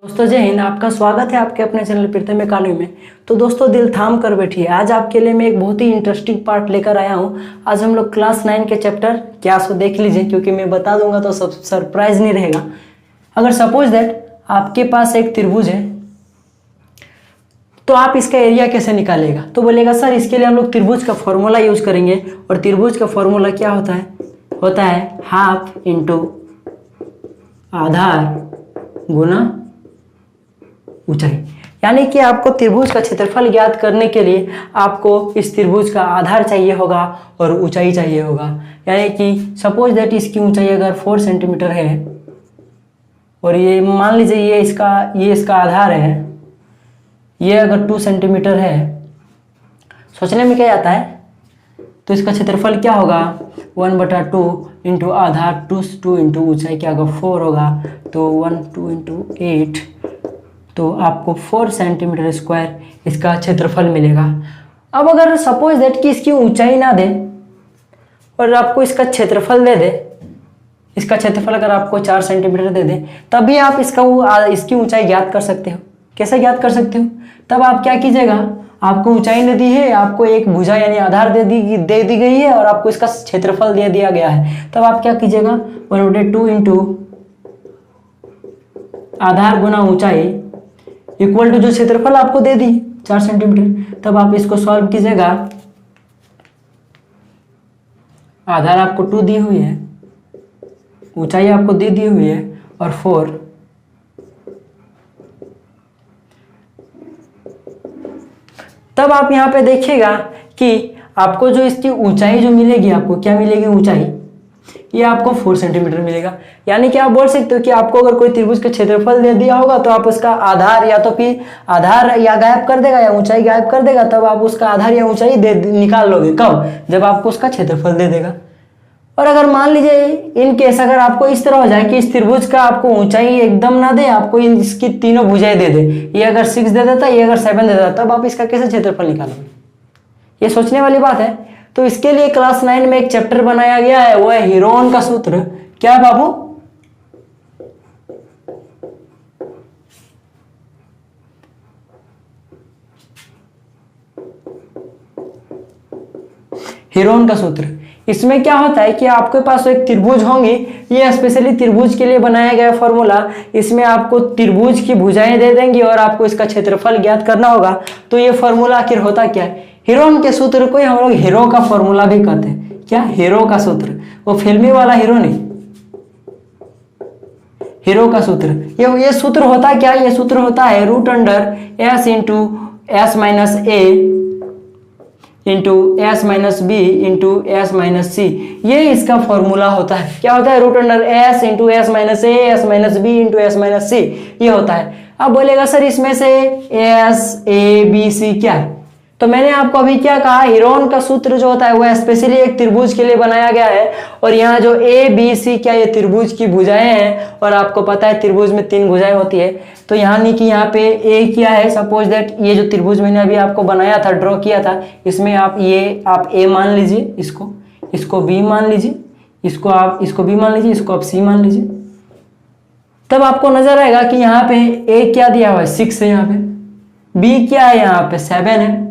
दोस्तों जय हिंद। आपका स्वागत है आपके अपने चैनल प्रीतम एकेडमी में। तो दोस्तों दिल थाम कर बैठिए, आज आपके लिए मैं एक बहुत ही इंटरेस्टिंग पार्ट लेकर आया हूं। आज हम लोग क्लास 9 के चैप्टर क्या सो देख लीजिए, क्योंकि मैं बता दूंगा तो सब सरप्राइज नहीं रहेगा। अगर सपोज दैट आपके पास एक त्रिभुज है तो आप इसका एरिया कैसे निकालेगा, तो बोलेगा सर इसके लिए हम लोग त्रिभुज का फॉर्मूला यूज करेंगे। और त्रिभुज का फॉर्मूला क्या होता है हाफ इंटू आधार गुना ऊंचाई। यानी कि आपको त्रिभुज का क्षेत्रफल ज्ञात करने के लिए आपको इस त्रिभुज का आधार चाहिए होगा और ऊंचाई चाहिए होगा। यानी कि सपोज दैट इसकी ऊंचाई अगर 4 सेंटीमीटर है और ये मान लीजिए ये इसका आधार है, ये अगर 2 सेंटीमीटर है, सोचने में क्या आता है तो इसका क्षेत्रफल क्या होगा 1/2 इंटू आधार 2 इंटू ऊंचाई क्या होगा 4 होगा, तो 1 2 इंटू 8, तो आपको 4 सेंटीमीटर स्क्वायर इसका क्षेत्रफल मिलेगा। अब अगर सपोज दैट कि इसकी ऊंचाई ना दे और आपको इसका क्षेत्रफल दे दे, इसका क्षेत्रफल अगर आपको 4 सेंटीमीटर दे दे, तभी आप इसकी ऊंचाई ज्ञात कर सकते हो। कैसे ज्ञात कर सकते हो? तब आप क्या कीजिएगा, आपको ऊंचाई दे दी है, आपको एक भुजा यानी आधार दे दी गई है और आपको इसका क्षेत्रफल दे दिया गया है। तब आप क्या कीजिएगा 1/2 इंटू आधार गुना ऊंचाई इक्वल टू जो क्षेत्रफल आपको दे दी 4 सेंटीमीटर। तब आप इसको सॉल्व कीजिएगा, आधार आपको 2 दी हुई है, ऊंचाई आपको दे दी हुई है और 4, तब आप यहां पे देखिएगा कि आपको जो इसकी ऊंचाई जो मिलेगी, आपको क्या मिलेगी ऊंचाई, ये आपको 4 सेंटीमीटर मिलेगा। यानी कि आप बोल सकते हो कि आपको अगर कोई त्रिभुज का क्षेत्रफल दे दिया होगा तो आप उसका आधार या तो फिर आधार या गायब कर देगा या ऊंचाई गायब कर देगा, तब आप उसका आधार या ऊंचाई निकाल लोगे। कब? जब आपको उसका क्षेत्रफल दे देगा। और अगर मान लीजिए इन केस अगर आपको इस तरह हो जाए कि इस त्रिभुज का आपको ऊंचाई एकदम ना दे, आपको इसकी तीनों भुजाएं दे दे, ये अगर 6 दे देता, ये अगर 7 दे देता, तब आप इसका कैसे क्षेत्रफल निकालोगे? ये सोचने वाली बात है। तो इसके लिए क्लास 9 में एक चैप्टर बनाया गया है, वो है हीरोन का सूत्र। क्या है बाबू? हीरोन का सूत्र। इसमें क्या होता है कि आपके पास एक त्रिभुज होंगी, ये स्पेशली त्रिभुज के लिए बनाया गया फॉर्मूला। इसमें आपको त्रिभुज की भुजाएं दे देंगी और आपको इसका क्षेत्रफल ज्ञात करना होगा। तो ये फॉर्मूला आखिर होता क्या है? हीरोन के सूत्र को हम लोग हीरो का फॉर्मूला भी कहते हैं। क्या? हीरो का सूत्र, वो फिल्मी वाला हीरो नहीं, हीरो का सूत्र। ये सूत्र होता क्या? ये सूत्र होता है √S into S minus A into S minus B into S minus C, ये इसका फॉर्मूला होता है। क्या होता है? √S into S minus A S minus B into S minus C, ये होता है। अब बोलेगा सर इसमें से S A B C क्या है? तो मैंने आपको अभी क्या कहा, हीरोन का सूत्र जो होता है वह स्पेशली एक त्रिभुज के लिए बनाया गया है। और यहाँ जो A B C क्या, ये त्रिभुज की भुजाएं हैं। और आपको पता है त्रिभुज में 3 भुजाएं होती है। तो यहाँ नहीं कि यहाँ पे A क्या है, सपोज दैट ये जो त्रिभुज मैंने अभी आपको बनाया था, ड्रॉ किया था, इसमें आप A मान लीजिए, इसको B मान लीजिए, इसको B मान लीजिए, इसको आप C मान लीजिए। तब आपको नजर आएगा कि यहाँ पे A क्या दिया हुआ है 6 है, यहाँ पे B क्या है, यहाँ पे 7 है,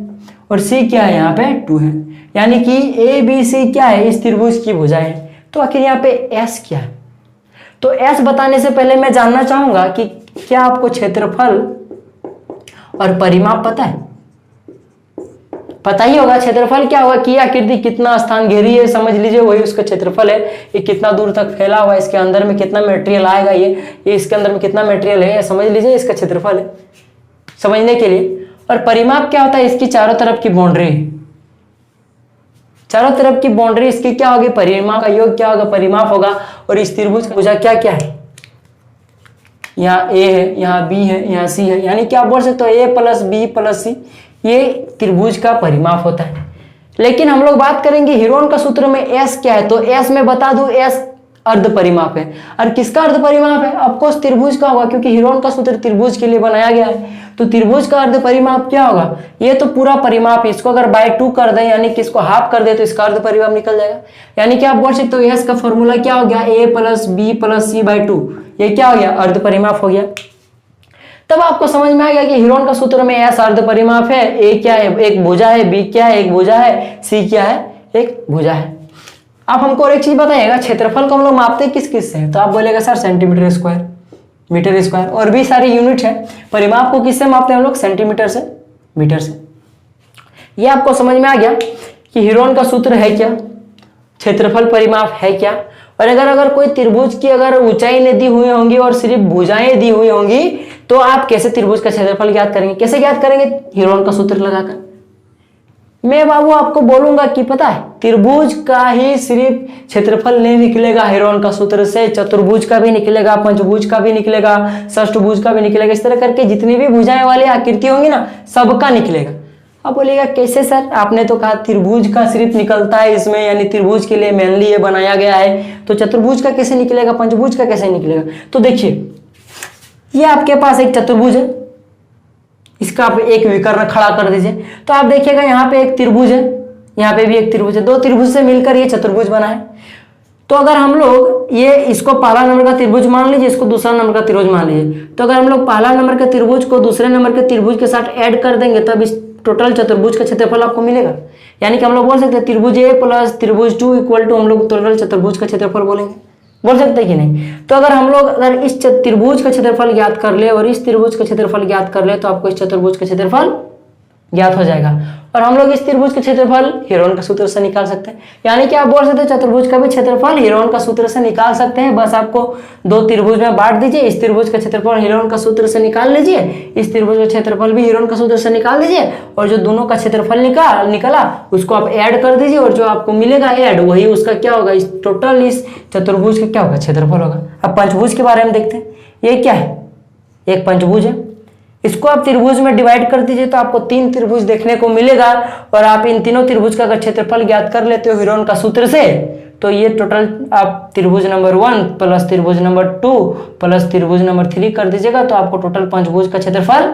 और C क्या है, यहाँ पे 2 है। यानी कि A B C क्या है, इस त्रिभुज की भुजाएं है। तो आखिर यहाँ पे S क्या है? तो S बताने से पहले मैं जानना चाहूंगा कि क्या आपको क्षेत्रफल और परिमाप पता है? पता ही होगा क्षेत्रफल क्या होगा कि आकृति कितना स्थान घेरी है, समझ लीजिए वही उसका क्षेत्रफल है। ये कितना दूर तक फैला हुआ है, इसके अंदर में कितना मटेरियल आएगा, ये इसके अंदर में कितना मटेरियल है, समझ लीजिए इसका क्षेत्रफल है समझने के लिए। और परिमाप क्या होता है? इसकी चारों तरफ की बाउंड्री, चारों तरफ की बाउंड्री इसकी क्या होगी, परिमाप का योग क्या होगा, परिमाप होगा। और इस त्रिभुज का भुजा क्या क्या है, यहाँ A है, यहाँ B है, यहाँ C है। यानी कि आप बोल सकते हो A plus B plus C, ये त्रिभुज का परिमाप होता है। लेकिन हम लोग बात करेंगे हीरोन का सूत्र में S क्या है। तो S में बता दूं S अर्ध परिमाप है। और किसका अर्ध परिमाप है? ऑफकोर्स त्रिभुज का होगा, क्योंकि हीरोन का सूत्र त्रिभुज के लिए बनाया गया है। तो त्रिभुज का अर्ध परिमाप क्या होगा? ये तो पूरा परिमाप, इसको अगर बाय 2 कर दें यानी कि इसको हाफ कर दे तो इसका अर्ध परिमाप निकल जाएगा। यानी कि आप बोल सकते हो एस का फॉर्मूला क्या हो गया, A plus B plus C by 2, ये क्या हो गया, अर्ध परिमाप हो गया। तब आपको समझ में आ गया कि हीरोन का सूत्र में एस अर्ध परिमाप है, ए क्या है, एक भुजा है, बी क्या है, एक भुजा है, सी क्या है, एक भुजा है। आप हमको और एक चीज बताइएगा, क्षेत्रफल को हम लोग मापते किस किस से? तो आप बोलेगा sir centimetre square, metre square, और भी सारी यूनिट है। परिमाप को किससे मापते हैं हम लोग? सेंटीमीटर से, मीटर से। ये आपको समझ में आ गया कि हीरोन का सूत्र है क्या, क्षेत्रफल परिमाप है क्या, और अगर कोई त्रिभुज की अगर ऊंचाई नहीं दी हुई होंगी और सिर्फ भुजाएं दी हुई होंगी तो आप कैसे त्रिभुज का क्षेत्रफल ज्ञात करेंगे? कैसे ज्ञात करेंगे? हीरोन का सूत्र लगाकर। मैं बाबू आपको बोलूंगा कि पता है त्रिभुज का ही सिर्फ क्षेत्रफल नहीं निकलेगा हीरोन का सूत्र से, चतुर्भुज का भी निकलेगा, पंचभुज का भी निकलेगा, षष्ठभुज का भी निकलेगा। इस तरह करके जितनी भी भुजाएं वाली आकृति होंगी ना, सबका निकलेगा। अब बोलिएगा कैसे सर, आपने तो कहा त्रिभुज का सिर्फ निकलता है इसमें, यानी त्रिभुज के लिए मेनली ये बनाया गया है, तो चतुर्भुज का कैसे निकलेगा, पंचभुज का कैसे निकलेगा? तो देखिए ये आपके पास एक चतुर्भुज है, इसका आप एक विकर्ण खड़ा कर दीजिए, तो आप देखिएगा यहाँ पे एक त्रिभुज है, यहाँ पे भी एक त्रिभुज है, दो त्रिभुज से मिलकर ये चतुर्भुज बना है। तो अगर हम लोग ये इसको पहला नंबर का त्रिभुज मान लीजिए, इसको दूसरा नंबर का त्रिभुज मान लीजिए, तो अगर हम लोग पहला नंबर के त्रिभुज को दूसरे नंबर के त्रिभुज के साथ ऐड कर देंगे तब इस टोटल चतुर्भुज का क्षेत्रफल आपको मिलेगा। यानी कि हम लोग बोल सकते हैं त्रिभुज ए प्लस त्रिभुज 2 इक्वल टू हम लोग टोटल चतुर्भुज का क्षेत्रफल बोलेंगे, बोल सकते हैं कि नहीं? तो अगर हम लोग अगर इस त्रिभुज का क्षेत्रफल ज्ञात कर ले और इस त्रिभुज का क्षेत्रफल ज्ञात कर ले तो आपको इस चतुर्भुज का क्षेत्रफल ज्ञात हो जाएगा, और हम लोग इस त्रिभुज का क्षेत्रफल हीरोन का सूत्र से निकाल सकते हैं। यानी कि आप बोल सकते हैं चतुर्भुज का भी क्षेत्रफल हीरोन का सूत्र से निकाल सकते हैं। बस आपको दो त्रिभुज में बांट दीजिए, इस त्रिभुज का क्षेत्रफल हीरोन का सूत्र से निकाल लीजिए, इस त्रिभुज का क्षेत्रफल भी हीरोन का सूत्र से निकाल दीजिए, और जो दोनों का क्षेत्रफल निकला उसको आप ऐड कर दीजिए, और जो आपको मिलेगा ऐड वही उसका क्या होगा, इस टोटल इस चतुर्भुज का क्या होगा, क्षेत्रफल होगा। अब पंचभुज के बारे में देखते हैं। ये क्या है? एक पंचभुज है, इसको आप त्रिभुज में डिवाइड कर दीजिए तो आपको तीन त्रिभुज देखने को मिलेगा, और आप इन तीनों त्रिभुज का अगर क्षेत्रफल ज्ञात कर लेते हो हीरोन का सूत्र से तो ये टोटल आप त्रिभुज नंबर 1 प्लस त्रिभुज नंबर 2 प्लस त्रिभुज नंबर 3 कर दीजिएगा तो आपको टोटल पंचभुज का क्षेत्रफल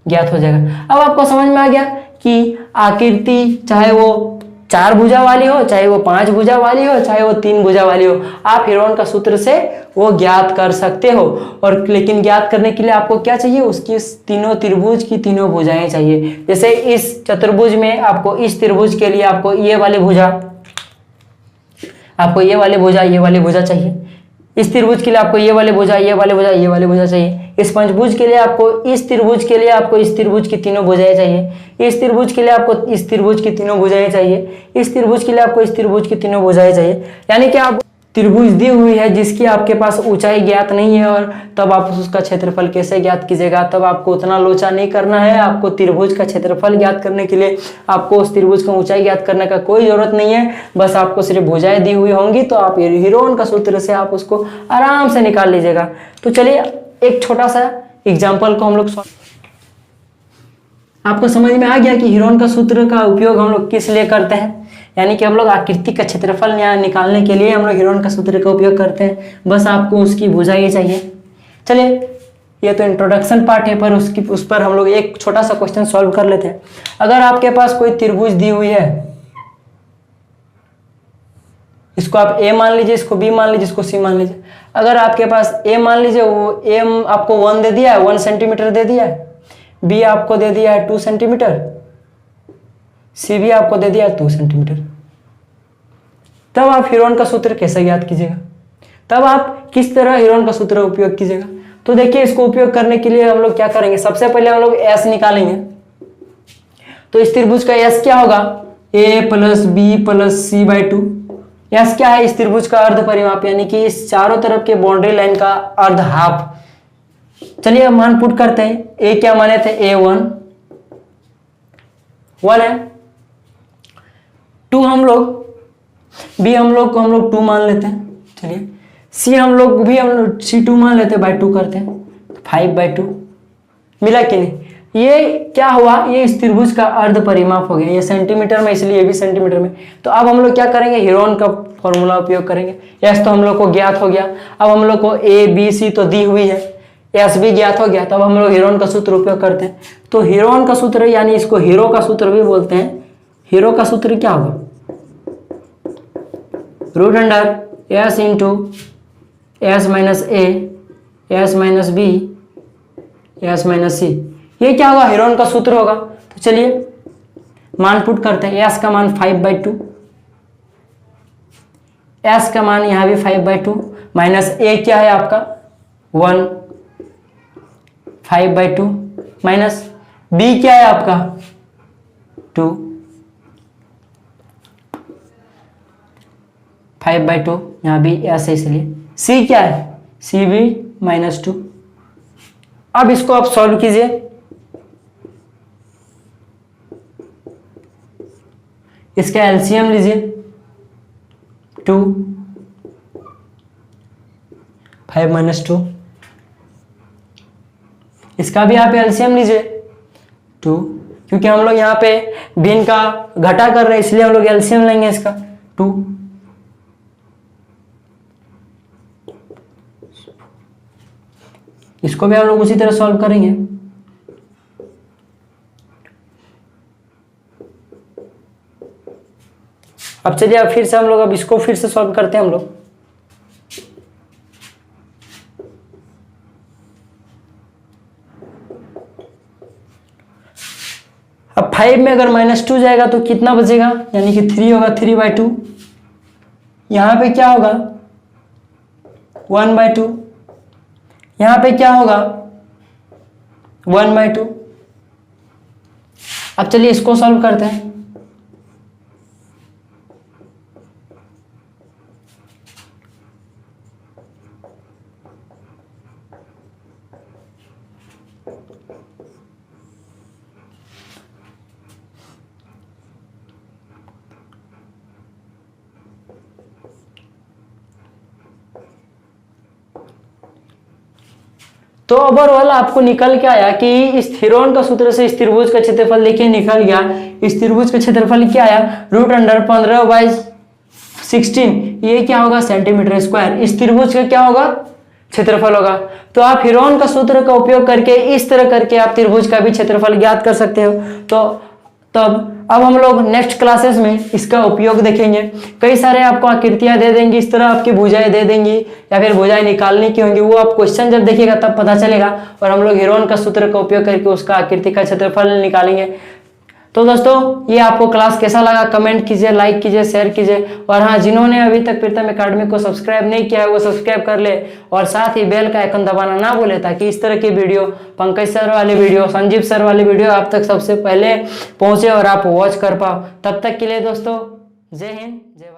ज्ञात हो जाएगा। अब आपको समझ में आ गया कि आकृति चाहे वो 4 भुजा वाली हो, चाहे वो 5 भुजा वाली हो, चाहे वो 3 भुजा वाली हो, आप हीरोन का सूत्र से वो ज्ञात कर सकते हो। और लेकिन ज्ञात करने के लिए आपको क्या चाहिए, उसकी तीनों त्रिभुज की तीनों भुजाएं चाहिए। जैसे इस चतुर्भुज में आपको इस त्रिभुज के लिए आपको ये वाली भुजा, आपको ये वाली भुजा, ये वाली भुजा चाहिए। इस त्रिभुज के लिए आपको ये वाले भुजा, ये वाले भुजा, ये वाले भुजा चाहिए। इस पंचभुज के लिए आपको इस त्रिभुज के लिए आपको इस त्रिभुज की तीनों भुजाएं चाहिए। इस त्रिभुज के लिए आपको इस त्रिभुज की तीनों भुजाएं चाहिए। इस त्रिभुज के लिए आपको इस त्रिभुज की तीनों भुजाएं चाहिए। यानी कि आप त्रिभुज दी हुई है जिसकी आपके पास ऊंचाई ज्ञात नहीं है, और तब आप उसका क्षेत्रफल कैसे ज्ञात कीजिएगा? तब आपको उतना लोचा नहीं करना है। आपको त्रिभुज का क्षेत्रफल ज्ञात करने के लिए आपको उस त्रिभुज का ऊंचाई ज्ञात करने का कोई जरूरत नहीं है। बस आपको सिर्फ भुजाएं दी हुई होंगी तो आप हीरोन का सूत्र से आप उसको आराम से निकाल लीजिएगा। तो चलिए एक छोटा सा एग्जाम्पल को हम लोग आपको समझ में आ गया कि हीरोन का सूत्र का उपयोग हम लोग किस लिए करते हैं। यानी कि हम लोग आकृति का क्षेत्रफल निकालने के लिए हम लोग हीरोन का सूत्र का उपयोग करते हैं। बस आपको उसकी भुजाएं चाहिए। चलिए ये तो इंट्रोडक्शन पार्ट है, पर उस पर हम लोग एक छोटा सा क्वेश्चन सॉल्व कर लेते हैं। अगर आपके पास कोई त्रिभुज दी हुई है, इसको आप ए मान लीजिए, इसको बी मान लीजिए, इसको सी मान लीजिए। अगर आपके पास ए मान लीजिए, वो ए आपको 1 दे दिया है, 1 सेंटीमीटर दे दिया है, बी आपको दे दिया है 2 सेंटीमीटर, सी भी आपको दे दिया है 2 सेंटीमीटर। तब आप हीरोन का सूत्र कैसे ज्ञात कीजिएगा? तब आप किस तरह हीरोन का सूत्र उपयोग कीजिएगा? तो देखिए इसको उपयोग करने के लिए हम लोग क्या करेंगे, सबसे पहले हम लोग एस निकालेंगे। तो इस त्रिभुज का एस क्या होगा, A plus B plus C by 2। S क्या है, इस त्रिभुज का अर्ध परिमाप, यानी कि इस चारों तरफ के बाउंड्री लाइन का अर्ध हाफ। चलिए अब मान पुट करते हैं। ए क्या माने थे, ए 1 है, 2 हम लोग, बी हम लोग को हम लोग 2 मान लेते हैं। चलिए सी हम लोग भी हम लोग सी 2 मान लेते हैं, बाई 2 करते हैं, 5/2 मिला कि नहीं? ये क्या हुआ, ये इस त्रिभुज का अर्ध परिमाप हो गया। ये सेंटीमीटर में, इसलिए ये भी सेंटीमीटर में। तो अब हम लोग क्या करेंगे, हीरोन का फॉर्मूला उपयोग करेंगे। एस तो हम लोग को ज्ञात हो गया। अब हम लोग को ए बी सी तो दी हुई है, एस भी ज्ञात हो गया। तब हम लोग हीरोन का सूत्र उपयोग करते हैं। तो हीरोन का सूत्र, यानी इसको हीरो का सूत्र भी बोलते हैं। हीरो का सूत्र क्या होगा, root under S into S minus A S minus B S minus C. ये क्या होगा, हेरोन का सूत्र होगा। तो चलिए मान पुट करते हैं। एस का मान 5/2, एस का मान यहाँ भी 5/2 माइनस ए क्या है आपका 1, 5/2 माइनस बी क्या है आपका 2, 5/2 यहाँ भी एस है इसलिए। सी क्या है, सी भी -2। अब इसको आप सॉल्व कीजिए। इसका एलसीएम लीजिए 2, 5 - 2। इसका भी आप एलसीएम लीजिए 2, क्योंकि हम लोग यहाँ पे भिन्न का घटा कर रहे हैं इसलिए हम लोग एलसीएम लेंगे इसका 2। इसको भी हम लोग उसी तरह सॉल्व करेंगे। अब चलिए अब फिर से हम लोग अब इसको फिर से सॉल्व करते हैं हम लोग। अब 5 में अगर -2 जाएगा तो कितना बचेगा, यानी कि 3 होगा, 3/2। यहां पे क्या होगा 1/2, यहां पे क्या होगा 1/2। अब चलिए इसको सॉल्व करते हैं। तो ओवरऑल आपको निकल के आया कि इस थीरोन का सूत्र से इस त्रिभुज का क्षेत्रफल देखिए निकल गया। इस त्रिभुज का क्षेत्रफल क्या आया, √15/16। ये क्या होगा सेंटीमीटर स्क्वायर। इस त्रिभुज का क्या होगा क्षेत्रफल होगा। तो आप हिरोन का सूत्र का उपयोग करके इस तरह करके आप त्रिभुज का भी क्षेत्रफल ज्ञात कर सकते हो। तो तब अब हम लोग नेक्स्ट क्लासेस में इसका उपयोग देखेंगे। कई सारे आपको आकृतियां दे देंगी, इस तरह आपकी भुजाएं दे देंगी या फिर भुजाएं निकालने की होंगी, वो आप क्वेश्चन जब देखिएगा तब पता चलेगा। और हम लोग हिरोन का सूत्र का उपयोग करके उसका आकृति का क्षेत्रफल निकालेंगे। तो दोस्तों ये आपको क्लास कैसा लगा कमेंट कीजिए, लाइक कीजिए, शेयर कीजिए। और हाँ, जिन्होंने अभी तक प्रीतम एकेडमी को सब्सक्राइब नहीं किया है वो सब्सक्राइब कर ले और साथ ही बेल का आइकन दबाना ना भूले, ताकि इस तरह की वीडियो, पंकज सर वाली वीडियो, संजीव सर वाली वीडियो आप तक सबसे पहले पहुंचे और आप वॉच कर पाओ। तब तक के लिए दोस्तों जय हिंद, जय